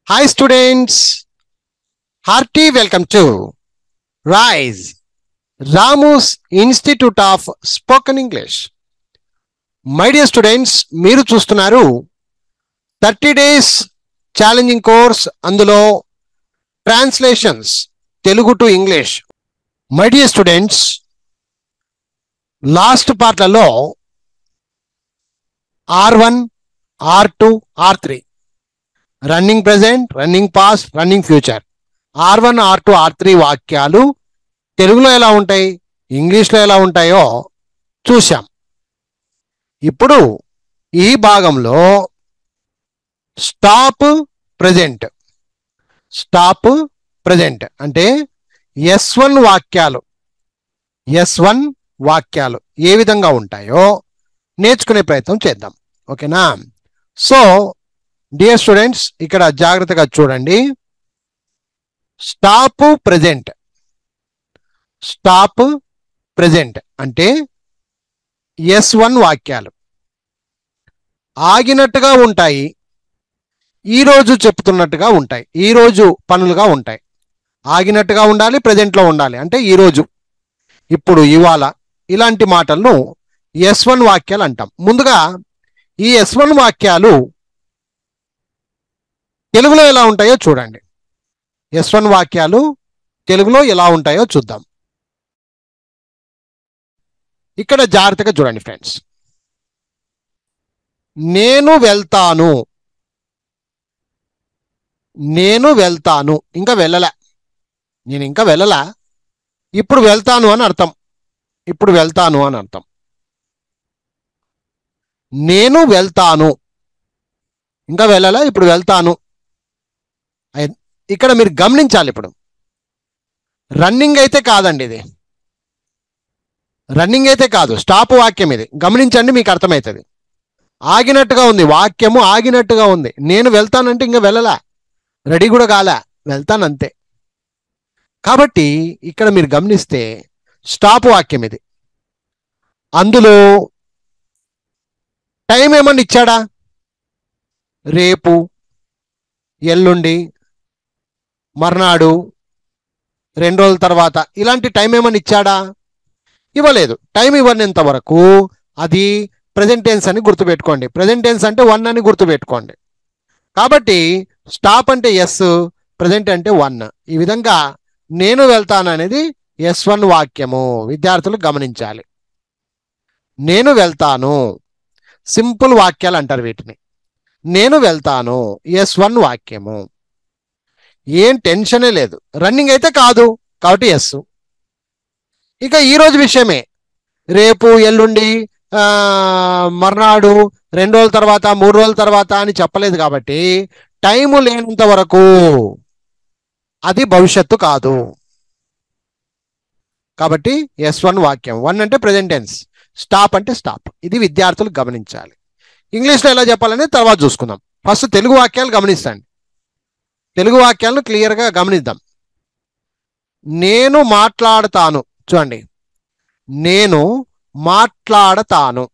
Hi students, hearty welcome to RISE, Ramu's Institute of Spoken English. My dear students, మీరు చూస్తున్నారు 30 days challenging course, అందులో translations Telugu to English. My dear students, last పార్ట్లలో R1, R2, R3 running present, running past, running future, R1, R2, R3 వాక్యాలు తెలుగులో ఎలా ఉంటాయి, ఇంగ్లీష్లో ఎలా ఉంటాయో చూశాం. ఇప్పుడు ఈ భాగంలో స్టాప్ ప్రెజెంట్ అంటే S1 వాక్యాలు ఏ విధంగా ఉంటాయో నేర్చుకునే ప్రయత్నం చేద్దాం. ఓకేనా? సో డియర్ స్టూడెంట్స్, ఇక్కడ జాగ్రత్తగా చూడండి. స్టాప్ ప్రెజెంట్ అంటే S1 వాక్యాలు ఆగినట్టుగా ఉంటాయి, ఈరోజు చెప్తున్నట్టుగా ఉంటాయి, ఈరోజు పనులుగా ఉంటాయి. ఆగినట్టుగా ఉండాలి, ప్రెజెంట్లో ఉండాలి, అంటే ఈరోజు, ఇప్పుడు, ఇవాళ, ఇలాంటి మాటలను S1 వాక్యాలు అంటాం. ముందుగా ఈ S1 వాక్యాలు తెలుగులో ఎలా ఉంటాయో చూడండి. S1 వాక్యాలు తెలుగులో ఎలా ఉంటాయో చూద్దాం. ఇక్కడ జాగ్రత్తగా చూడండి ఫ్రెండ్స్. నేను వెళ్తాను, ఇంకా వెళ్ళలా, నేను ఇంకా వెళ్ళలా, ఇప్పుడు వెళ్తాను అని అర్థం. నేను వెళ్తాను, ఇంకా వెళ్ళలా, ఇప్పుడు వెళ్తాను. ఇక్కడ మీరు గమనించాలి, ఇప్పుడు రన్నింగ్ అయితే కాదండి, ఇది రన్నింగ్ అయితే కాదు, స్టాప్ వాక్యం ఇది. గమనించండి, మీకు అర్థమవుతుంది. ఆగినట్టుగా ఉంది, వాక్యము ఆగినట్టుగా ఉంది. నేను వెళ్తానంటే ఇంకా వెళ్ళలా, రెడీ కూడా కాలే, వెళ్తానంతే. కాబట్టి ఇక్కడ మీరు గమనిస్తే స్టాప్ వాక్యం ఇది. అందులో టైం ఏమన్నా ఇచ్చాడా? రేపు, ఎల్లుండి, మర్నాడు, 2 రోజుల తర్వాత, ఇలాంటి టైం ఏమన్నా ఇచ్చాడా? ఇవ్వలేదు. టైం ఇవ్వనంత వరకు అది ప్రెజెంట్ టెన్స్ అని గుర్తుపెట్టుకోండి. ప్రెజెంట్ టెన్స్ అంటే 1 అని గుర్తుపెట్టుకోండి. కాబట్టి స్టాప్ అంటే ఎస్, ప్రెజెంట్ అంటే 1. ఈ విధంగా నేను వెళ్తాను అనేది S1 వాక్యము. విద్యార్థులు గమనించాలి. నేను వెళ్తాను, సింపుల్ వాక్యాలు అంటారు వీటిని. నేను వెళ్తాను S1 వాక్యము. ఏం టెన్షనే లేదు. రన్నింగ్ అయితే కాదు, కాబట్టి ఎస్. ఇక ఈరోజు విషయమే, రేపు, ఎల్లుండి, మర్నాడు, 2 రోజుల తర్వాత, 3 రోజుల తర్వాత అని చెప్పలేదు. కాబట్టి టైము లేనంత వరకు అది భవిష్యత్తు కాదు. కాబట్టి S1 వాక్యం. 1 అంటే ప్రెజెంట్ టెన్స్, స్టాప్ అంటే స్టాప్. ఇది విద్యార్థులు గమనించాలి. ఇంగ్లీష్లో ఎలా చెప్పాలనేది తర్వాత చూసుకుందాం. ఫస్ట్ తెలుగు వాక్యాలు గమనించండి. తెలుగు వాక్యాలను క్లియర్గా గమనిద్దాం. నేను మాట్లాడతాను, చూడండి, నేను మాట్లాడతాను,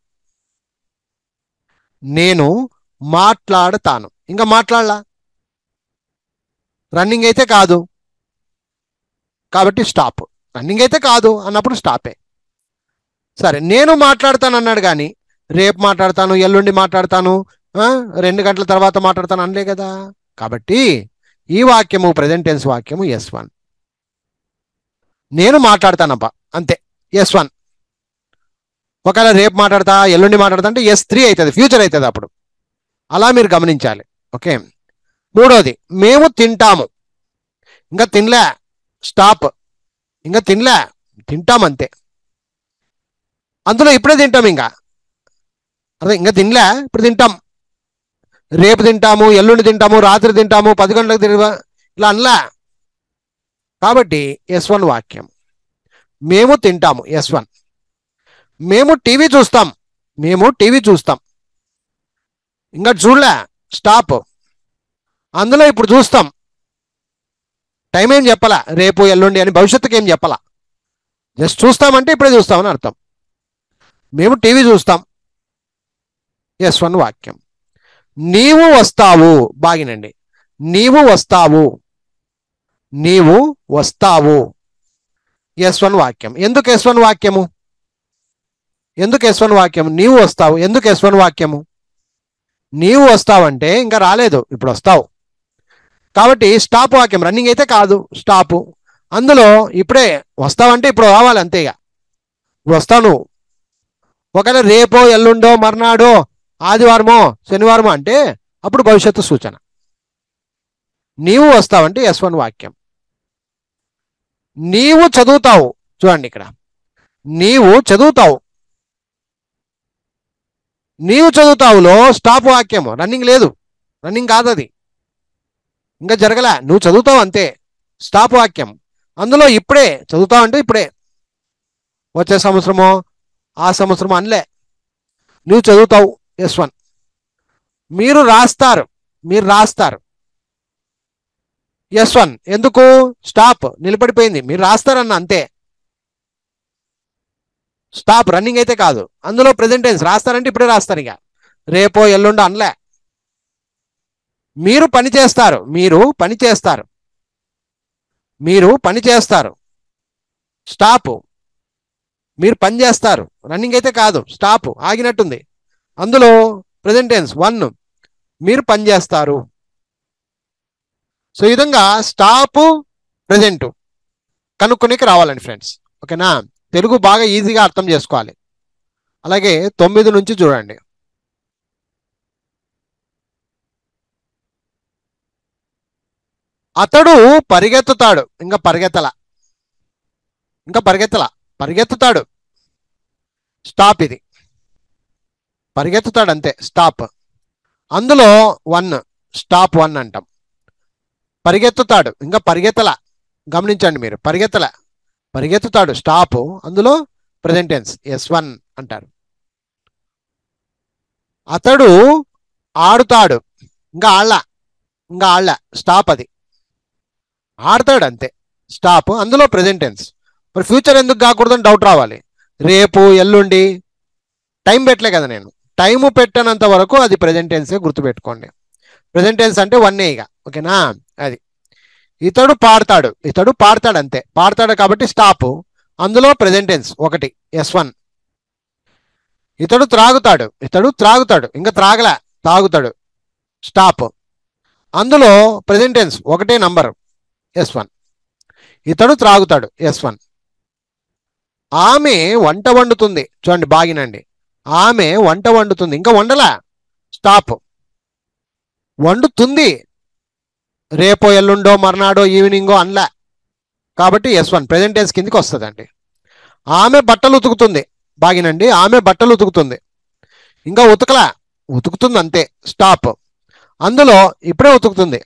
ఇంకా మాట్లాడలా, రన్నింగ్ అయితే కాదు, కాబట్టి స్టాప్. రన్నింగ్ అయితే కాదు అన్నప్పుడు స్టాపే. సరే, నేను మాట్లాడతాను అన్నాడు, కానీ రేపు మాట్లాడతాను, ఎల్లుండి మాట్లాడతాను, 2 గంటల తర్వాత మాట్లాడతాను అనలే కదా. కాబట్టి ఈ వాక్యము ప్రెజెంట్ టెన్స్ వాక్యము S1. నేను మాట్లాడతానబ్బా, అంతే, S1. ఒకవేళ రేపు మాట్లాడతా, ఎల్లుండి మాట్లాడతా అంటే S3 అవుతుంది, ఫ్యూచర్ అవుతుంది అప్పుడు. అలా మీరు గమనించాలి. ఓకే. మూడోది, మేము తింటాము, ఇంకా తినలే, స్టాప్. ఇంకా తింటాం అంతే. అందులో ఇప్పుడే తింటాం, ఇంకా తినలే, ఇప్పుడు తింటాం. రేపు తింటాము, ఎల్లుండి తింటాము, రాత్రి తింటాము, 10 గంటలకు తింటా, ఇలా అనలా. కాబట్టి S1 వాక్యం. మేము తింటాము S1. మేము టీవీ చూస్తాం, ఇంకా చూడలే, స్టాప్. అందులో ఇప్పుడు చూస్తాం, టైం ఏం చెప్పాలా, రేపు, ఎల్లుండి అని భవిష్యత్తుకి ఏం చెప్పాలా, జస్ట్ చూస్తామంటే ఇప్పుడే చూస్తామని అర్థం. మేము టీవీ చూస్తాం, S1 వాక్యం. నీవు వస్తావు, బాగినండి, నీవు వస్తావు, నీవు వస్తావు. S1 వాక్యం. ఎందుకు S1 వాక్యము? ఎందుకు S1 వాక్యము? నీవు వస్తావు. ఎందుకు S1 వాక్యము? నీవు వస్తావంటే ఇంకా రాలేదు, ఇప్పుడు వస్తావు కాబట్టి స్టాప్ వాక్యం. రన్నింగ్ అయితే కాదు, స్టాపు. అందులో ఇప్పుడే వస్తావంటే ఇప్పుడు రావాలి అంతే. ఇక ఇప్పుడు వస్తావు నువ్వు. ఒకవేళ రేపో ఎల్లుండో మర్నాడో ఆదివారమో శనివారమో అంటే అప్పుడు భవిష్యత్తు సూచన. నీవు వస్తావంటే S1 వాక్యం. నీవు చదువుతావు, చూడండి ఇక్కడ నీవు చదువుతావు. నీవు చదువుతావులో స్టాప్ వాక్యము, రన్నింగ్ లేదు, రన్నింగ్ కాదు, అది ఇంకా జరగలే, నువ్వు చదువుతావు అంతే, స్టాప్ వాక్యం. అందులో ఇప్పుడే చదువుతావు అంటే ఇప్పుడే, వచ్చే సంవత్సరమో ఆ సంవత్సరమో అనలే, నువ్వు చదువుతావు. S1. మీరు రాస్తారు, మీరు రాస్తారు. S1 ఎందుకు? స్టాప్, నిలబడిపోయింది, మీరు రాస్తారన్న అంతే, స్టాప్, రన్నింగ్ అయితే కాదు. అందులో ప్రెజెంట్ టెన్స్, రాస్తారంటే ఇప్పుడే రాస్తారు, ఇక రేపో ఎల్లుండో అనలే. మీరు పని చేస్తారు, మీరు పని చేస్తారు, మీరు పని చేస్తారు, స్టాప్, మీరు పని చేస్తారు, రన్నింగ్ అయితే కాదు, స్టాప్, ఆగినట్టుంది. అందులో ప్రెజెంట్ టెన్స్ 1, మీరు పని చేస్తారు. సో ఈ విధంగా స్టాప్ ప్రెజెంట్ కనుక్కొనికి రావాలండి ఫ్రెండ్స్. ఓకేనా? తెలుగు బాగా ఈజీగా అర్థం చేసుకోవాలి. అలాగే 9 నుంచి చూడండి. అతడు పరిగెత్తుతాడు, ఇంకా పరిగెత్తల, ఇంకా పరిగెత్తల, పరిగెత్తుతాడు, స్టాప్. ఇది పరిగెత్తుతాడు అంతే, స్టాప్. అందులో 1, స్టాప్ 1 అంటాం. పరిగెత్తుతాడు, ఇంకా పరిగెత్తల, గమనించండి మీరు, పరిగెత్తల, పరిగెత్తుతాడు, స్టాప్. అందులో ప్రెజెంట్ టెన్స్ S1 అంటారు. అతడు ఆడుతాడు, ఇంకా ఆళ్ళ, ఇంకా ఆళ్ళ, స్టాప్. అది ఆడతాడు అంతే, స్టాప్. అందులో ప్రెజెంట్ టెన్స్. మరి ఫ్యూచర్ ఎందుకు కాకూడదని డౌట్ రావాలి. రేపు ఎల్లుండి టైం పెట్టలే కదా నేను, టైము పెట్టనంత వరకు అది ప్రెజెంట్ టెన్సే, గుర్తుపెట్టుకోండి. ప్రెజెంట్ టెన్స్ అంటే 1 ఇక. ఓకేనా? అది. ఇతడు పాడతాడు, ఇతడు పాడతాడు అంతే, పాడతాడు కాబట్టి స్టాప్. అందులో ప్రెజెంట్ టెన్స్ 1, S1. ఇతడు త్రాగుతాడు, ఇతడు త్రాగుతాడు, ఇంకా త్రాగలే, తాగుతాడు, స్టాప్. అందులో ప్రెజెంట్ టెన్స్ 1 నంబరు, S1. ఇతడు త్రాగుతాడు, S1. ఆమె వంట వండుతుంది, చూడండి బాగినండి, ఆమె వంట వండుతుంది, ఇంకా వండలా, స్టాప్. వండుతుంది, రేపో ఎల్లుండో మర్నాడో ఈవినింగో అనలా, కాబట్టి S1 ప్రెజెంట్ టెన్స్ కిందికి వస్తుందండి. ఆమె బట్టలు ఉతుకుతుంది, బాగినండి, ఆమె బట్టలు ఉతుకుతుంది, ఇంకా ఉతకలా, ఉతుకుతుంది అంతే, స్టాప్. అందులో ఇప్పుడే ఉతుకుతుంది,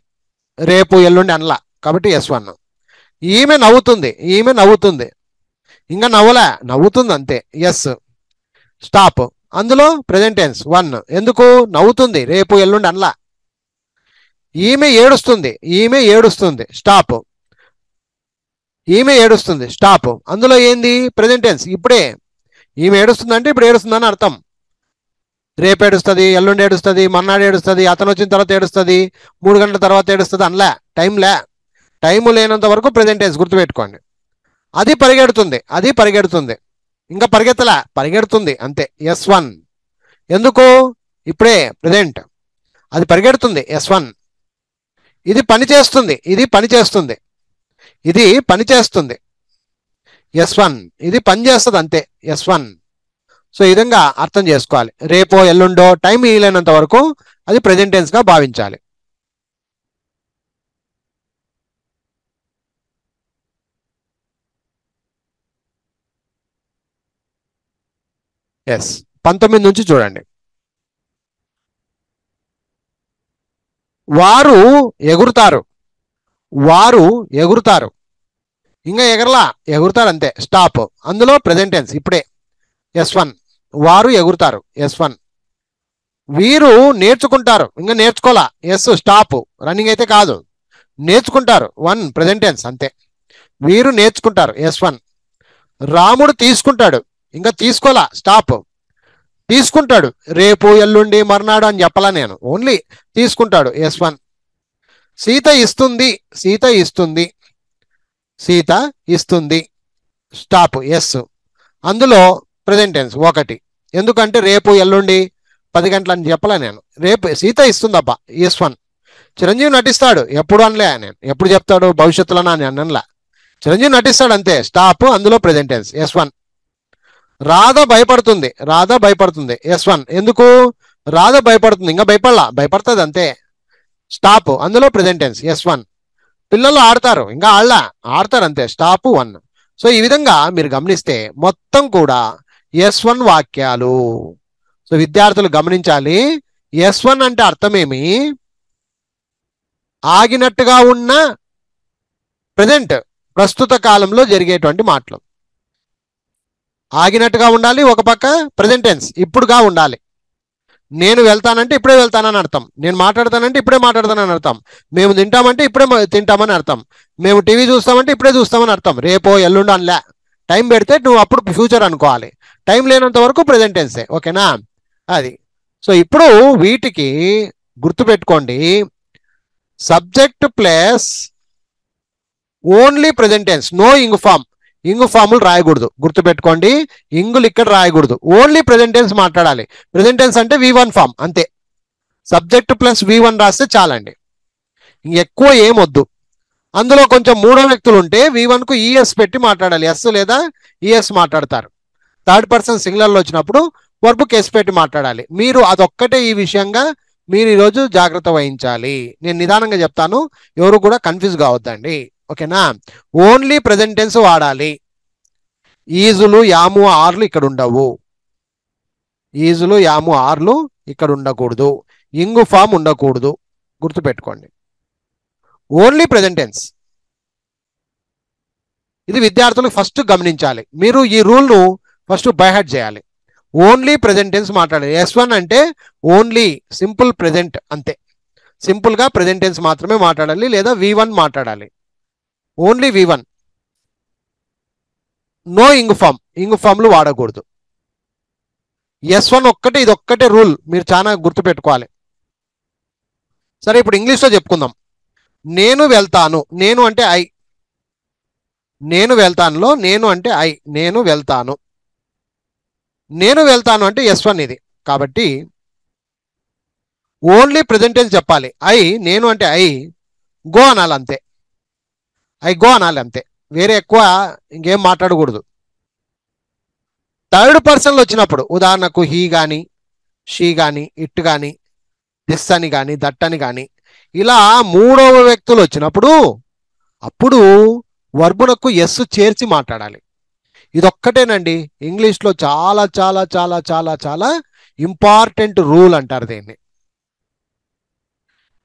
రేపు ఎల్లుండి అనలా, కాబట్టి S1. ఈమె నవ్వుతుంది, ఈమె నవ్వుతుంది, ఇంకా నవ్వలే, నవ్వుతుంది అంతే, ఎస్, స్టాప్. అందులో ప్రెజెంట్ టెన్స్ 1, ఎందుకు? నవ్వుతుంది, రేపు ఎల్లుండి అనలా. ఈమె ఏడుస్తుంది, ఈమె ఏడుస్తుంది, స్టాప్. ఈమె ఏడుస్తుంది, స్టాప్. అందులో ఏంది? ప్రెజెంట్ టెన్స్, ఇప్పుడే. ఈమె ఏడుస్తుంది అంటే ఇప్పుడు ఏడుస్తుందని అర్థం. రేపు ఏడుస్తుంది, ఎల్లుండి ఏడుస్తుంది, మర్నాడు ఏడుస్తుంది, అతను వచ్చిన తర్వాత ఏడుస్తుంది, 3 గంటల తర్వాత ఏడుస్తుంది అనలే, టైంలే. టైము లేనంత వరకు ప్రెజెంట్ టెన్స్, గుర్తుపెట్టుకోండి. అది పరిగెడుతుంది, అది పరిగెడుతుంది, ఇంకా పరిగెత్తలే, పరిగెడుతుంది అంతే, S1. ఎందుకు? ఇప్పుడే, ప్రెజెంట్, అది పరిగెడుతుంది, S1. ఇది పని చేస్తుంది, ఇది పని చేస్తుంది, ఇది పని చేస్తుంది, S1. ఇది పని చేస్తుంది అంతే, S1. సో ఈ విధంగా అర్థం చేసుకోవాలి. రేపో ఎల్లుండో టైం ఇవ్వలేనంత వరకు అది ప్రెజెంట్ టెన్స్ గా భావించాలి. ఎస్, 19 నుంచి చూడండి. వారు ఎగురుతారు, వారు ఎగురుతారు, ఇంకా ఎగరలా, ఎగురుతారు అంతే, స్టాప్. అందులో ప్రెజెంట్ టెన్స్, ఇప్పుడే, S1. వారు ఎగురుతారు, S1. వీరు నేర్చుకుంటారు, ఇంకా నేర్చుకోలా, ఎస్, స్టాప్, రన్నింగ్ అయితే కాదు, నేర్చుకుంటారు, 1 ప్రెజెంట్ టెన్స్ అంతే. వీరు నేర్చుకుంటారు, S1. రాముడు తీసుకుంటాడు, ఇంకా తీసుకోలా, స్టాప్. తీసుకుంటాడు, రేపు ఎల్లుండి మర్నాడు అని చెప్పలా నేను, ఓన్లీ తీసుకుంటాడు, S1. సీత ఇస్తుంది, సీత ఇస్తుంది, సీత ఇస్తుంది, స్టాప్, ఎస్. అందులో ప్రెజెంట్ టెన్స్ ఒకటి, ఎందుకంటే రేపు ఎల్లుండి 10 గంటలని చెప్పలే నేను. రేపు సీత ఇస్తుందబ్బా, S1. చిరంజీవి నటిస్తాడు, ఎప్పుడు అనలే నేను. ఎప్పుడు చెప్తాడు, భవిష్యత్తులో అని అనలా. చిరంజీవి నటిస్తాడు అంతే, స్టాప్. అందులో ప్రెజెంట్ టెన్స్ S1. రాధ భయపడుతుంది, రాధ భయపడుతుంది, S1. ఎందుకు రాధ భయపడుతుంది, ఇంకా భయపడుతుంది అంతే, స్టాప్. అందులో ప్రెజెంట్ టెన్స్ S1. పిల్లలు ఆడతారు, ఇంకా ఆడతారు అంతే, స్టాప్ 1. సో ఈ విధంగా మీరు గమనిస్తే మొత్తం కూడా S1 వాక్యాలు. సో విద్యార్థులు గమనించాలి, S1 అంటే అర్థమేమి, ఆగినట్టుగా ఉన్న ప్రజెంట్, ప్రస్తుత కాలంలో జరిగేటువంటి మాటలు. ఆగినట్టుగా ఉండాలి, ఒక పక్క ప్రెజెంట్ టెన్స్ ఇప్పుడుగా ఉండాలి. నేను వెళ్తానంటే ఇప్పుడే వెళ్తానని అర్థం, నేను మాట్లాడతానంటే ఇప్పుడే మాట్లాడతానని అర్థం, మేము తింటామంటే ఇప్పుడే తింటామని అర్థం, మేము టీవీ చూస్తామంటే ఇప్పుడే చూస్తామని అర్థం. రేపో ఎల్లుండో అనిలే, టైం పెడితే నువ్వు అప్పుడు ఫ్యూచర్ అనుకోవాలి, టైం లేనంత వరకు ప్రెజెంట్ టెన్సే, ఓకేనా? అది. సో ఇప్పుడు వీటికి గుర్తుపెట్టుకోండి, subject plus only present tense, no ing form. Ing ఫాములు రాయకూడదు, గుర్తుపెట్టుకోండి. ఇంగులు ఇక్కడ రాయకూడదు, ఓన్లీ ప్రెజెంట్ టెన్స్ మాట్లాడాలి. ప్రెజెంట్ టెన్స్ అంటే V1 ఫామ్ అంతే. సబ్జెక్ట్ ప్లస్ V1 రాస్తే చాలండి, ఎక్కువ ఏమొద్దు. అందులో కొంచెం మూడో వ్యక్తులు ఉంటే V1 కు ES పెట్టి మాట్లాడాలి, ఎస్ లేదా ES మాట్లాడతారు. థర్డ్ పర్సన్ సింగులర్లో వచ్చినప్పుడు వర్బ్ కేస్ పెట్టి మాట్లాడాలి. మీరు అదొక్కటే ఈ విషయంగా మీరు ఈరోజు జాగ్రత్త వహించాలి. నేను నిదానంగా చెప్తాను, ఎవరు కూడా కన్ఫ్యూజ్ కావద్దండి, ఓకేనా? ఓన్లీ ప్రెజెంట్ టెన్స్ వాడాలి. ఈజులు, యాము, ఆర్లు ఇక్కడ ఉండవు. ఈజులు, యాము, ఆర్లు ఇక్కడ ఉండకూడదు. ఇంగు ఫామ్ ఉండకూడదు, గుర్తుపెట్టుకోండి. Only present tense. ఇది విద్యార్థులు ఫస్ట్ గమనించాలి. మీరు ఈ రూల్ను ఫస్ట్ బైహార్ట్ చేయాలి. ఓన్లీ ప్రెజెంట్ టెన్స్ మాట్లాడాలి. S1 అంటే ఓన్లీ సింపుల్ ప్రెజెంట్ అంతే, సింపుల్గా ప్రెజెంట్ టెన్స్ మాత్రమే మాట్లాడాలి, లేదా V1 మాట్లాడాలి, only V1. No ing form, ing ఫామ్లు వాడకూడదు. S1 ఒక్కటే, ఇది ఒక్కటే రూల్, మీరు చాలా గుర్తుపెట్టుకోవాలి. సరే, ఇప్పుడు ఇంగ్లీష్లో చెప్పుకుందాం. నేను వెళ్తాను, నేను అంటే ఐ, నేను వెళ్తానులో నేను అంటే ఐ, నేను వెళ్తాను. నేను వెళ్తాను అంటే S1 ఇది, కాబట్టి ఓన్లీ ప్రెజెంట్ టెన్స్ చెప్పాలి. ఐ, నేను అంటే ఐ, గో అనాలి అంతే, ఐ గో అనాలి అంతే, వేరే ఎక్కువ ఇంకేం మాట్లాడకూడదు. థర్డ్ పర్సన్లో వచ్చినప్పుడు, ఉదాహరణకు హీ కానీ, షీ కానీ, ఇట్ కానీ, దిస్ అని కానీ, దట్ అని కానీ, ఇలా మూడవ వ్యక్తులు వచ్చినప్పుడు అప్పుడు వర్బునకు ఎస్ చేర్చి మాట్లాడాలి. ఇదొక్కటేనండి ఇంగ్లీష్లో చాలా చాలా చాలా చాలా చాలా ఇంపార్టెంట్ రూల్ అంటారు దీన్ని,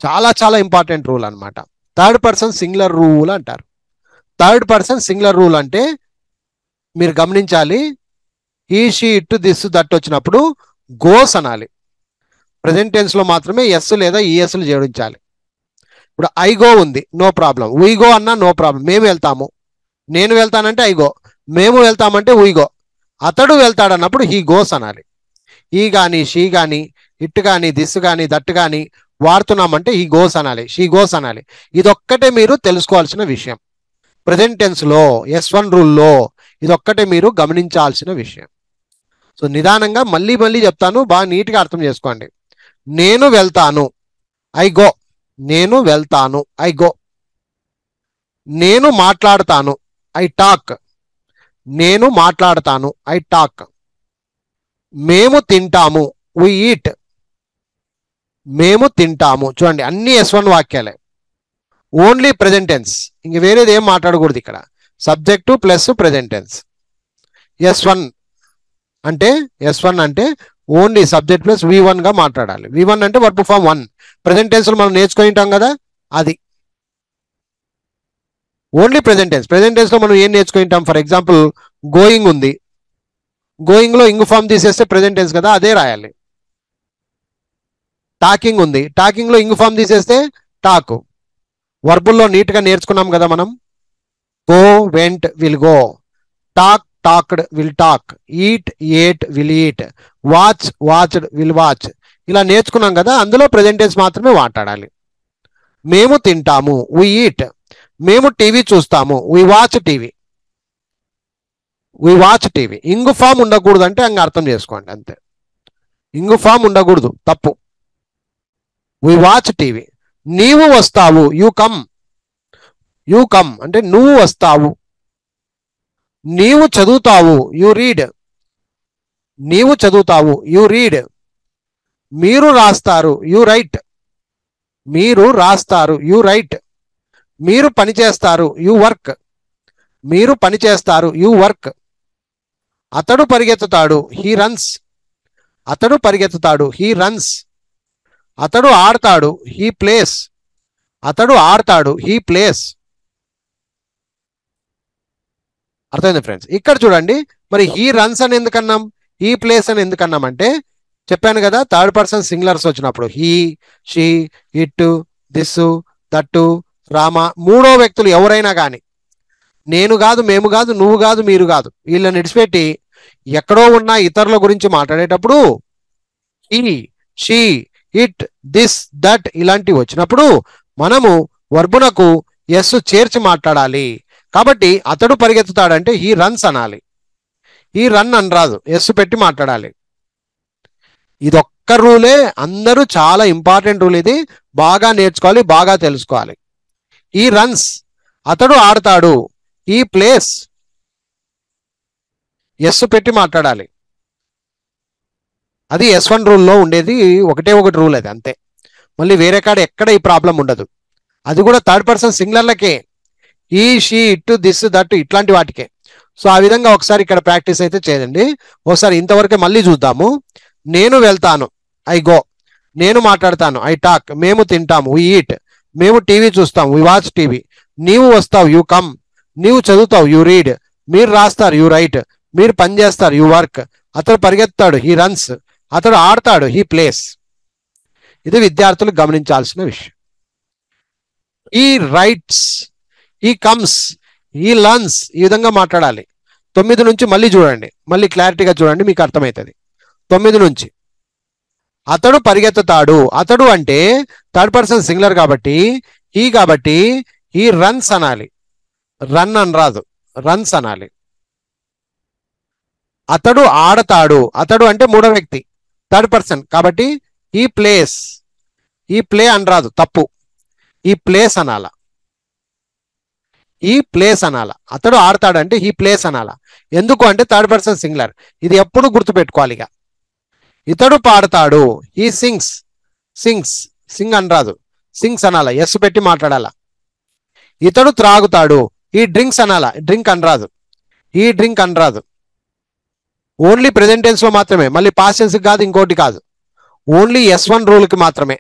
చాలా చాలా ఇంపార్టెంట్ రూల్ అనమాట. థర్డ్ పర్సన్ సింగులర్ రూల్ అంటారు. థర్డ్ పర్సన్ సింగులర్ రూల్ అంటే మీరు గమనించాలి, he, she, it, this, that వచ్చినప్పుడు గోస్ అనాలి. ప్రెజెంట్ టెన్స్లో మాత్రమే ఎస్ లేదా ఈఎస్లు జోడించాలి. ఇప్పుడు ఐ గో ఉంది, నో ప్రాబ్లం. వీ గో అన్నా నో ప్రాబ్లం, మేము వెళ్తాము. నేను వెళ్తానంటే ఐ గో, మేము వెళ్తామంటే వీ గో. అతడు వెళ్తాడన్నప్పుడు హీ గోస్ అనాలి. ఈ కానీ, షీ కానీ, ఇట్ కానీ, దిస్ కానీ, దట్ కానీ వాడుతున్నామంటే హీ గోస్ అనాలి, షీ గోస్ అనాలి. ఇదొక్కటే మీరు తెలుసుకోవాల్సిన విషయం. ప్రెజెంట్ టెన్స్లో S1 రూల్లో ఇదొక్కటే మీరు గమనించాల్సిన విషయం. సో నిదానంగా మళ్ళీ మళ్ళీ చెప్తాను, బాగా నీట్గా అర్థం చేసుకోండి. నేను వెళ్తాను, ఐ గో. నేను వెళ్తాను, ఐ గో. నేను మాట్లాడతాను, ఐ టాక్. నేను మాట్లాడతాను, ఐ టాక్. మేము తింటాము, వి ఈట్. మేము తింటాము. చూడండి, అన్ని S1 వాక్యాలే, ఓన్లీ ప్రెజెంట్ టెన్స్, ఇంక వేరేది ఏం మాట్లాడకూడదు ఇక్కడ. Subject plus present tense. S1 అంటే ఓన్లీ సబ్జెక్ట్ ప్లస్ V1 గా మాట్లాడాలి. V1 అంటే వర్బ్ ఫామ్ 1. ప్రెజెంట్ టెన్స్ మనం నేర్చుకొని ఉంటాం కదా, అది only present tense. Present tense లో మనం ఏం నేర్చుకొని ఉంటాం? ఫర్ ఎగ్జాంపుల్ గోయింగ్ ఉంది, గోయింగ్ లో ఇంగ్ ఫామ్ తీసేస్తే ప్రెజెంట్ టెన్స్ కదా, అదే రాయాలి. టాకింగ్ ఉంది, టాకింగ్ లో ఇంగ్ ఫామ్ తీసేస్తే టాక్. వర్బుల్లో నీట్గా నేర్చుకున్నాం కదా మనం. Go, went, will go. Talk, talked, will talk. Eat, ate, will eat. Watch, watched, will watch. ఇలా నేర్చుకున్నాం కదా, అందులో ప్రెజెంట్ టెన్స్ మాత్రమే మాట్లాడాలి. మేము తింటాము, వి ఈట్. మేము టీవీ చూస్తాము, we watch TV. We watch TV. Ing form ఉండకూడదు అంటే అంగ అర్థం చేసుకోండి అంతే. ఇంగు ఫామ్ ఉండకూడదు, తప్పు. We watch TV. నీవు వస్తావు, యు కమ్. యు కమ్ అంటే నువ్వు వస్తావు. నీవు చదువుతావు, యు రీడ్. నీవు చదువుతావు, యు రీడ్. మీరు రాస్తారు, యు రైట్. మీరు రాస్తారు, యు రైట్. మీరు పని చేస్తారు, యు వర్క్. మీరు పని చేస్తారు, యు వర్క్. అతడు పరిగెత్తుతాడు, హీ రన్స్. అతడు పరిగెత్తుతాడు, హీ రన్స్. అతడు ఆడతాడు, హీ ప్లేస్. అతడు ఆడతాడు, హీ ప్లేస్. అర్థమైంది ఫ్రెండ్స్? ఇక్కడ చూడండి, మరి హీ రన్స్ అని ఎందుకన్నాం, హీ ప్లేస్ అని ఎందుకన్నాం అంటే చెప్పాను కదా, థర్డ్ పర్సన్ సింగులర్స్ వచ్చినప్పుడు he, she, it, this, that, Rama, మూడో వ్యక్తులు ఎవరైనా కానీ, నేను కాదు, మేము కాదు, నువ్వు కాదు, మీరు కాదు, వీళ్ళని విడిచిపెట్టి ఎక్కడో ఉన్న ఇతరుల గురించి మాట్లాడేటప్పుడు he, she, it, this, that ఇలాంటివి వచ్చినప్పుడు మనము వర్బునకు ఎస్ చేర్చి మాట్లాడాలి. కాబట్టి అతడు పరిగెత్తుతాడంటే హీ రన్స్ అనాలి. ఈ రన్ అని రాదు, ఎస్ పెట్టి మాట్లాడాలి. ఇదొక్క రూలే, అందరూ చాలా ఇంపార్టెంట్ రూల్ ఇది, బాగా నేర్చుకోవాలి, బాగా తెలుసుకోవాలి. ఈ రన్స్, అతడు ఆడతాడు, ఈ ప్లేస్, ఎస్ పెట్టి మాట్లాడాలి. అది S1 రూల్లో ఉండేది, ఒకటే ఒకటి రూల్ అది అంతే. మళ్ళీ వేరే కాడ ఎక్కడ ఈ ప్రాబ్లం ఉండదు. అది కూడా థర్డ్ పర్సన్ సింగులర్లకే, ఈ, షీ, ఇట్, దిస్, దట్ ఇట్లాంటి వాటికే. సో ఆ విధంగా ఒకసారి ఇక్కడ ప్రాక్టీస్ అయితే చేయండి. ఒకసారి ఇంతవరకే మళ్ళీ చూద్దాము. నేను వెళ్తాను, ఐ గో. నేను మాట్లాడతాను, ఐ టాక్. మేము తింటాము, వి ఈట్. మేము టీవీ చూస్తాం, వి వాచ్ టీవీ. నీవు వస్తావు, యు కమ్. నీవు చదువుతావు, యు రీడ్. మీరు రాస్తారు, యు రైట్. మీరు పని చేస్తారు, యు వర్క్. అతడు పరిగెత్తాడు, హీ రన్స్. అతడు ఆడతాడు, హీ ప్లేస్. ఇది విద్యార్థులు గమనించాల్సిన విషయం. ఈ రైట్స్, ఈ కమ్స్, ఈ లర్న్స్, ఈ విధంగా మాట్లాడాలి. 9 నుంచి మళ్ళీ చూడండి, మళ్ళీ క్లారిటీగా చూడండి, మీకు అర్థమవుతుంది. 9 నుంచి అతడు పరిగెత్తుతాడు. అతడు అంటే థర్డ్ పర్సన్ సింగులర్ కాబట్టి ఈ రన్స్ అనాలి, రన్ అని రాదు, రన్స్ అనాలి. అతడు ఆడతాడు. అతడు అంటే మూడో వ్యక్తి, థర్డ్ పర్సన్ కాబట్టి ఈ ప్లేస్. ఈ ప్లే అని రాదు, తప్పు. ఈ ప్లేస్ అనాల, ఈ ప్లేస్ అనాల. అతడు ఆడతాడు అంటే ఈ ప్లేస్ అనాల. ఎందుకు అంటే థర్డ్ పర్సన్ సింగులర్, ఇది ఎప్పుడు గుర్తుపెట్టుకోవాలి. ఇక ఇతడు పాడతాడు, ఈ సింగ్స్. సింగ్స్, సింగ్ అని రాదు, సింగ్స్ అనాల, ఎస్ పెట్టి మాట్లాడాల. ఇతడు త్రాగుతాడు, ఈ డ్రింక్స్ అనాల, డ్రింక్ అని రాదు, ఈ డ్రింక్ అని రాదు. ఓన్లీ ప్రెజెంట్ టెన్స్ లో మాత్రమే, మళ్ళీ పాస్ట్ టెన్స్ కాదు, ఇంకోటి కాదు, ఓన్లీ S1 రూల్కి మాత్రమే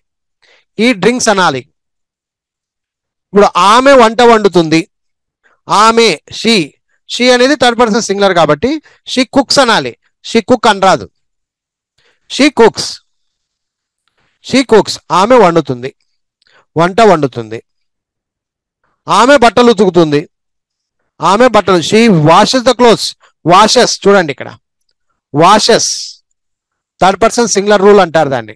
ఈ డ్రింక్స్ అనాలి. ఇప్పుడు ఆమె వంట వండుతుంది, ఆమె, షీ అనేది థర్డ్ పర్సన్ సింగులర్ కాబట్టి షీ కుక్స్ అనాలి, షీ కుక్ అని రాదు, షీ కుక్స్. షీ కుక్స్, ఆమె వండుతుంది, వంట వండుతుంది. ఆమె బట్టలు ఉతుకుతుంది, ఆమె బట్టలు, she washes the clothes. Washes చూడండి ఇక్కడ, washes third person singular rule అంటారు దాన్ని.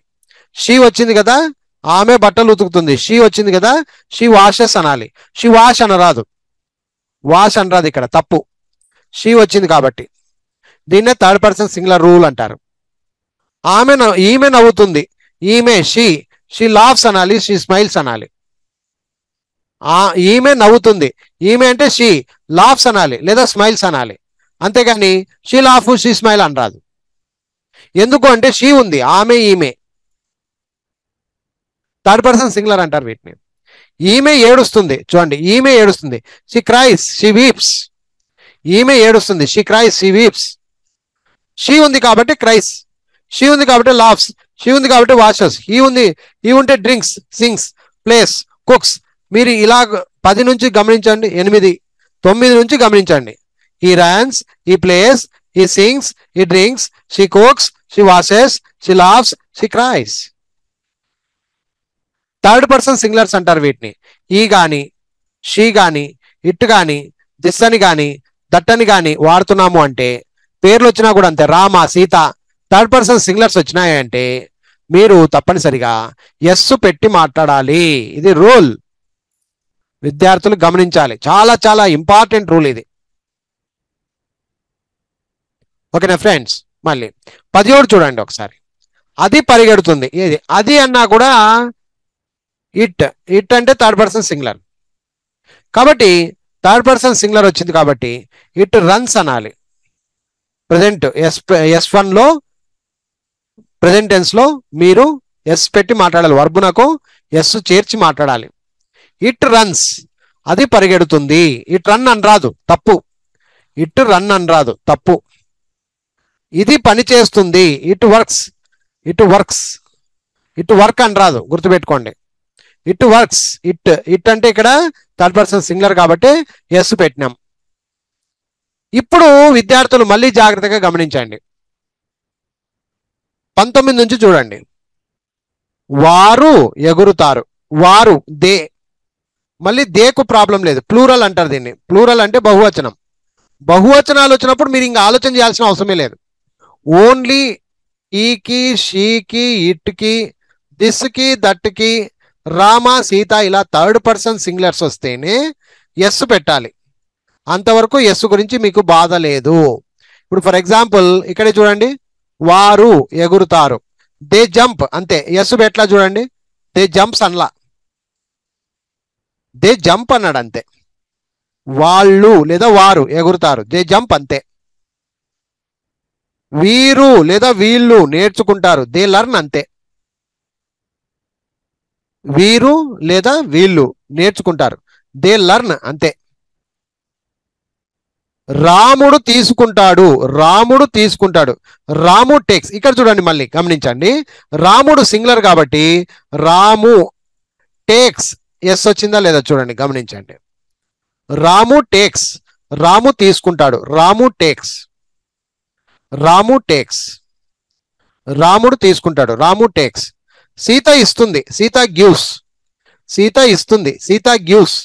షీ వచ్చింది కదా, ఆమె బట్టలు ఉతుకుతుంది. షీ వచ్చింది కదా, షీ వాషెస్ అనాలి. షీ వాష్ అనరాదు, వాష్ అనరాదు, ఇక్కడ తప్పు. షీ వచ్చింది కాబట్టి దీన్నే థర్డ్ పర్సన్ సింగులర్ రూల్ అంటారు. ఈమె నవ్వుతుంది, ఈమె, షీ లాఫ్స్ అనాలి, షీ స్మైల్స్ అనాలి. ఈమె నవ్వుతుంది, ఈమె అంటే షీ లాఫ్స్ అనాలి లేదా స్మైల్స్ అనాలి. అంతేగాని షీ లాఫ్, షీ స్మైల్ అనరాదు. ఎందుకు అంటే షీ ఉంది, ఆమె, ఈమె థర్డ్ పర్సన్ సింగులర్ అంటారు వీటిని. ఈమె ఏడుస్తుంది, చూడండి, ఈమె ఏడుస్తుంది, షీ క్రైస్, షీ వీప్స్. ఈమె ఏడుస్తుంది, షీ క్రైస్, షీ వీప్స్. షీ ఉంది కాబట్టి క్రైస్, షీ ఉంది కాబట్టి లాఫ్స్, షీ ఉంది కాబట్టి వాషెస్, ఈ ఉంటే డ్రింక్స్, సింగ్స్, ప్లేస్, కుక్స్. మీరు ఇలా 10 నుంచి గమనించండి, 8, 9 నుంచి గమనించండి. ఈ రన్స్, ఈ ప్లేస్, ఈ సింగ్స్, ఈ drinks, she cooks, she washes, she laughs, she క్రైస్. Third person singulars అంటారు వీటిని. ఈ గాని, షీ గాని, ఇట్ గాని, దిస్ అని గాని, దట్ అని గాని వాడుతున్నాము అంటే, పేర్లు వచ్చినా కూడా అంతే. Rama, Sita third person singulars వచ్చినాయంటే మీరు తప్పనిసరిగా ఎస్ పెట్టి మాట్లాడాలి. ఇది రూల్, విద్యార్థులు గమనించాలి. చాలా చాలా ఇంపార్టెంట్ రూల్ ఇది. ఓకేనా ఫ్రెండ్స్? మళ్ళీ 17 చూడండి ఒకసారి. అది పరిగెడుతుంది. ఏది అది అన్నా కూడా ఇట్ అంటే థర్డ్ పర్సన్ సింగులర్, కాబట్టి థర్డ్ పర్సన్ సింగులర్ వచ్చింది కాబట్టి ఇట్ రన్స్ అనాలి. ప్రజెంట్ S1లో ప్రజెంట్ టెన్స్ లో మీరు ఎస్ పెట్టి మాట్లాడాలి. వర్బునకు ఎస్ చేర్చి మాట్లాడాలి. ఇట్ రన్స్, అది పరిగెడుతుంది. ఇట్ రన్ అని రాదు, తప్పు. ఇట్ రన్ అని రాదు, తప్పు. ఇది పని చేస్తుంది. It works, it works, it work అని రాదు, గుర్తుపెట్టుకోండి. It works. ఇట్ అంటే ఇక్కడ థర్డ్ పర్సన్ సింగులర్ కాబట్టి ఎస్ పెట్టినాం. ఇప్పుడు విద్యార్థులు మళ్ళీ జాగ్రత్తగా గమనించండి. 19 నుంచి చూడండి. వారు ఎగురుతారు. వారు దే, మళ్ళీ దేకు ప్రాబ్లం లేదు, ప్లూరల్ అంటారు దీన్ని. ప్లూరల్ అంటే బహువచనం. బహువచనాలు వచ్చినప్పుడు మీరు ఇంకా ఆలోచన చేయాల్సిన అవసరమే లేదు. ఓన్లీ ఈకి, షీకి, ఇట్కి, దిస్కి, దట్కి, రామ, సీత ఇలా థర్డ్ పర్సన్ సింగులర్స్ వస్తేనే ఎస్ పెట్టాలి. అంతవరకు ఎస్ గురించి మీకు బాధ లేదు. ఇప్పుడు ఫర్ ఎగ్జాంపుల్ ఇక్కడే చూడండి, వారు ఎగురుతారు. దే జంప్, అంతే. ఎస్ పెట్టలా చూడండి. దే జంప్స్ అనలా, దే జంప్ అన్నాడు అంతే. వాళ్ళు లేదా వారు ఎగురుతారు, దే జంప్ అంతే. వీరు లేదా వీళ్ళు నేర్చుకుంటారు, దే లర్న్ అంతే. వీరు లేదా వీళ్ళు నేర్చుకుంటారు, దే లర్న్ అంతే. రాముడు తీసుకుంటాడు, రాముడు తీసుకుంటాడు, రాము టేక్స్. ఇక్కడ చూడండి, మళ్ళీ గమనించండి. రాముడు సింగులర్ కాబట్టి రాము టేక్స్, ఎస్ వచ్చిందా లేదా చూడండి, గమనించండి. రాము టేక్స్, రాము తీసుకుంటాడు, రాము టేక్స్, రాము టేక్స్. రాముడు తీసుకుంటాడు, రాము టేక్స్. సీత ఇస్తుంది, సీత గివ్స్, సీత ఇస్తుంది, సీత గివ్స్.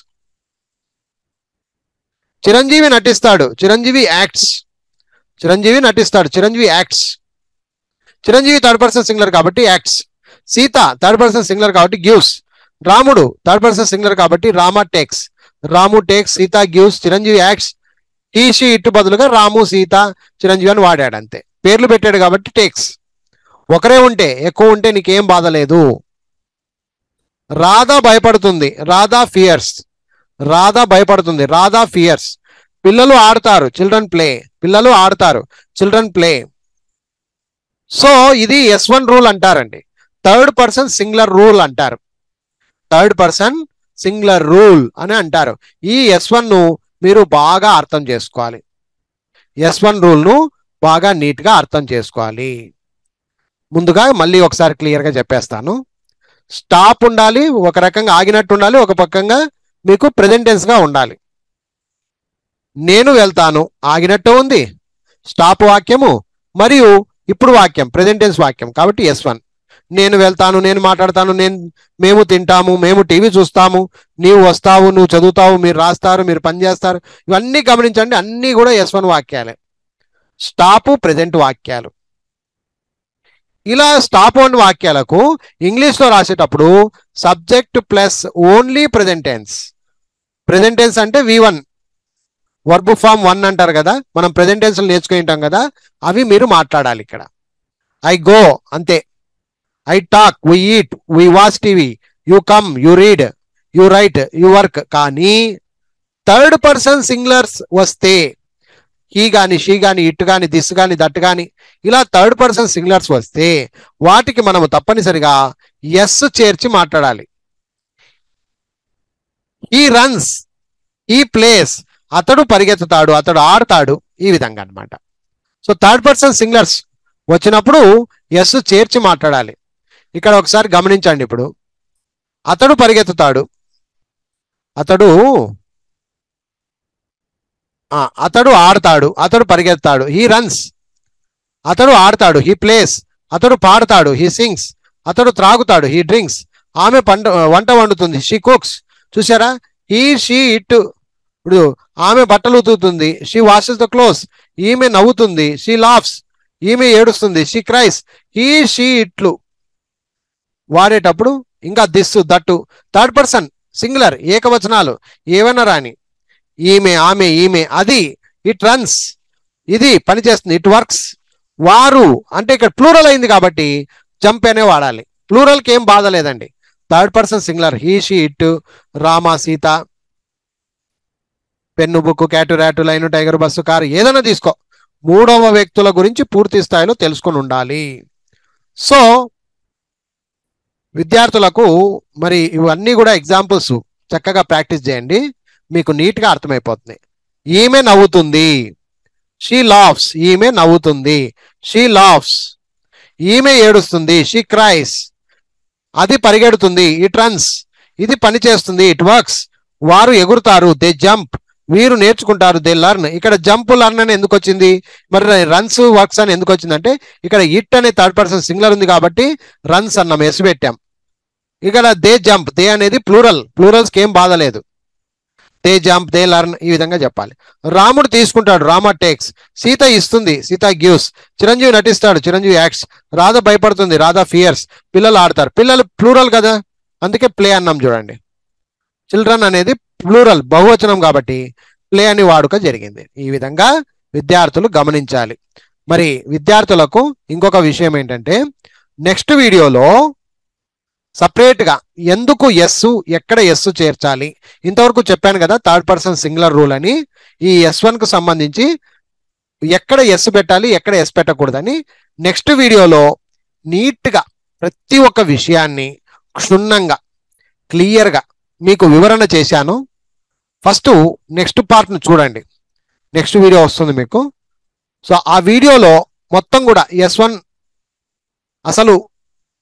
చిరంజీవి నటిస్తాడు, చిరంజీవి యాక్ట్స్, చిరంజీవి నటిస్తాడు, Chiranjeevi acts. Chiranjeevi third person singular కాబట్టి acts. Sita third person singular కాబట్టి గివ్స్. రాముడు థర్డ్ పర్సన్ సింగులర్ కాబట్టి Rama takes, Ramu takes, Sita gives, Chiranjeevi acts. He she it బదులుగా రాము, సీత, చిరంజీవి అని వాడాడు అంతే. పేర్లు పెట్టాడు కాబట్టి టేక్స్. ఒకరే ఉంటే, ఎక్కువ ఉంటే నీకేం బాధ లేదు. రాధా భయపడుతుంది, రాధా ఫియర్స్, రాధా భయపడుతుంది, రాధా ఫియర్స్. పిల్లలు ఆడతారు, చిల్డ్రన్ ప్లే, పిల్లలు ఆడతారు, చిల్డ్రన్ ప్లే. సో ఇది S1 రూల్ అంటారండి, థర్డ్ పర్సన్ సింగులర్ రూల్ అంటారు. థర్డ్ పర్సన్ సింగులర్ రూల్ అని అంటారు. ఈ S1 ను మీరు బాగా అర్థం చేసుకోవాలి. S1 రూల్ ను బాగా నీట్గా అర్థం చేసుకోవాలి. ముందుగా మళ్ళీ ఒకసారి క్లియర్గా చెప్పేస్తాను. స్టాప్ ఉండాలి, ఒక రకంగా ఆగినట్టు ఉండాలి, ఒక పక్కంగా మీకు ప్రెజెంట్ టెన్స్ గా ఉండాలి. నేను వెళ్తాను ఆగినట్టు ఉంది, స్టాప్ వాక్యము, మరియు ఇప్పుడు వాక్యం ప్రెజెంట్ టెన్స్ వాక్యం కాబట్టి S1. నేను వెళ్తాను, నేను మాట్లాడతాను, మేము తింటాము, మేము టీవీ చూస్తాము, నీవు వస్తావు, నువ్వు చదువుతావు, మీరు రాస్తారు, మీరు పని చేస్తారు, ఇవన్నీ గమనించండి. అన్నీ కూడా S1 వాక్యాలే. స్టాపు ప్రెజెంట్ వాక్యాలు. ఇలా స్టాప్ ఓన్ వాక్యాలకు ఇంగ్లీష్లో రాసేటప్పుడు subject plus only present tense. Present tense అంటే V1, వర్బ్ ఫామ్ 1 అంటారు కదా, మనం ప్రెజెంట్ టెన్స్ నేర్చుకుని ఉంటాం కదా, అవి మీరు మాట్లాడాలి. ఇక్కడ ఐ గో అంతే, I talk, we eat, we watch TV, you come, you read, you write, you work. కానీ థర్డ్ పర్సన్ సింగులర్స్ వస్తే హీ కానీ, షీ కానీ, ఇట్ కానీ, దిస్ కానీ, దట్ కానీ, ఇలా థర్డ్ పర్సన్ సింగులర్స్ వస్తే వాటికి మనము తప్పనిసరిగా ఎస్ చేర్చి మాట్లాడాలి. హీ రన్స్, హీ ప్లేస్, అతడు పరిగెత్తుతాడు, అతడు ఆడతాడు, ఈ విధంగా అన్నమాట. సో థర్డ్ పర్సన్ సింగులర్స్ వచ్చినప్పుడు ఎస్ చేర్చి మాట్లాడాలి. ఇక్కడ ఒకసారి గమనించండి. ఇప్పుడు అతడు పరిగెత్తుతాడు, అతడు ఆడతాడు, అతడు పరిగెత్తాడు, హీ రన్స్. అతడు ఆడతాడు, హీ ప్లేస్. అతడు పాడతాడు, హీ సింగ్స్. అతడు త్రాగుతాడు, హీ డ్రింక్స్. ఆమె వంట వండుతుంది, షీ కుక్స్. చూసారా, హీ, షీ, ఇట్. ఇప్పుడు ఆమె బట్టలు ఉతుకుతుంది, షీ వాషెస్ ద క్లోత్స్. ఈమె నవ్వుతుంది, షీ లాఫ్స్. ఈమె ఏడుస్తుంది, షీ క్రైస్. హీ, షీ, ఇట్లు. వాడేటప్పుడు ఇంకా this that third person singular ఏకవచనాలు ఏవైనా రాని ఈమె ఆమె ఈమె అది ఇట్ రన్స్ ఇది పనిచేస్తుంది ఇట్ వర్క్స్ వారు అంటే ఇక్కడ ప్లూరల్ అయింది కాబట్టి జంప్ అనే వాడాలి ప్లూరల్కి ఏం బాధ లేదండి third person singular he she it Rama Sita pen book cat rat line tiger bus car ఏదైనా తీసుకో మూడవ వ్యక్తుల గురించి పూర్తి స్థాయిలో తెలుసుకొని ఉండాలి సో విద్యార్థులకు మరి ఇవన్నీ కూడా ఎగ్జాంపుల్స్ చక్కగా ప్రాక్టీస్ చేయండి మీకు నీట్గా అర్థమైపోతుంది ఈమె నవ్వుతుంది షీ లాఫ్స్ ఈమె నవ్వుతుంది షీ లాఫ్స్ ఈమె ఏడుస్తుంది షీ క్రైస్ అది పరిగెడుతుంది ఇట్ రన్స్ ఇది పని చేస్తుంది ఇట్ వర్క్స్ వారు ఎగురుతారు దే జంప్ వీరు నేర్చుకుంటారు దే లర్న్ ఇక్కడ జంప్ లర్న్ అని ఎందుకు వచ్చింది మరి రన్స్ వర్క్స్ అని ఎందుకు వచ్చిందంటే ఇక్కడ ఇట్ అనే థర్డ్ పర్సన్ సింగులర్ ఉంది కాబట్టి రన్స్ అన్నాం ఎస్ పెట్టాం ఇక్కడ దే జంప్ దే అనేది ప్లూరల్స్కి ఏం బాధ లేదు దే జంప్ దే లర్న్ ఈ విధంగా చెప్పాలి రాముడు తీసుకుంటాడు రామ టేక్స్ సీత ఇస్తుంది సీత గివ్స్ చిరంజీవి నటిస్తాడు చిరంజీవి యాక్ట్స్ రాధ భయపడుతుంది రాధ ఫియర్స్ పిల్లలు ఆడతారు పిల్లలు ప్లూరల్ కదా అందుకే ప్లే అన్నాం చూడండి చిల్డ్రన్ అనేది ప్లూరల్ బహువచనం కాబట్టి ప్లే అని వాడుక జరిగింది ఈ విధంగా విద్యార్థులు గమనించాలి మరి విద్యార్థులకు ఇంకొక విషయం ఏంటంటే నెక్స్ట్ వీడియోలో సపరేట్గా ఎందుకు ఎస్ ఎక్కడ ఎస్ చేర్చాలి ఇంతవరకు చెప్పాను కదా థర్డ్ పర్సన్ సింగులర్ రూల్ అని ఈ S1కు సంబంధించి ఎక్కడ ఎస్ పెట్టాలి ఎక్కడ ఎస్ పెట్టకూడదని నెక్స్ట్ వీడియోలో నీట్గా ప్రతి ఒక్క విషయాన్ని క్షుణ్ణంగా క్లియర్గా మీకు వివరణ చేశాను ఫస్ట్ నెక్స్ట్ పార్ట్ను చూడండి నెక్స్ట్ వీడియో వస్తుంది మీకు సో ఆ వీడియోలో మొత్తం కూడా S1 అసలు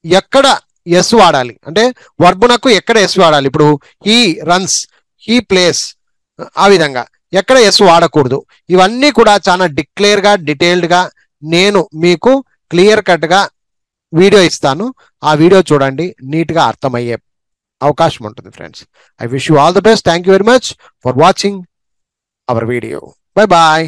ఎక్కడ ఎస్ వాడాలి అంటే వర్బునకు ఎక్కడ ఎస్ వాడాలి ఇప్పుడు హీ రన్స్ హీ ప్లేస్ ఆ విధంగా ఎక్కడ ఎస్ వాడకూడదు ఇవన్నీ కూడా చాలా డిక్లేర్గా డీటెయిల్డ్గా నేను మీకు క్లియర్ కట్గా వీడియో ఇస్తాను ఆ వీడియో చూడండి నీట్గా అర్థమయ్యే అవకాశం ఉంటుంది friends I wish you all the best thank you very much for watching our video bye bye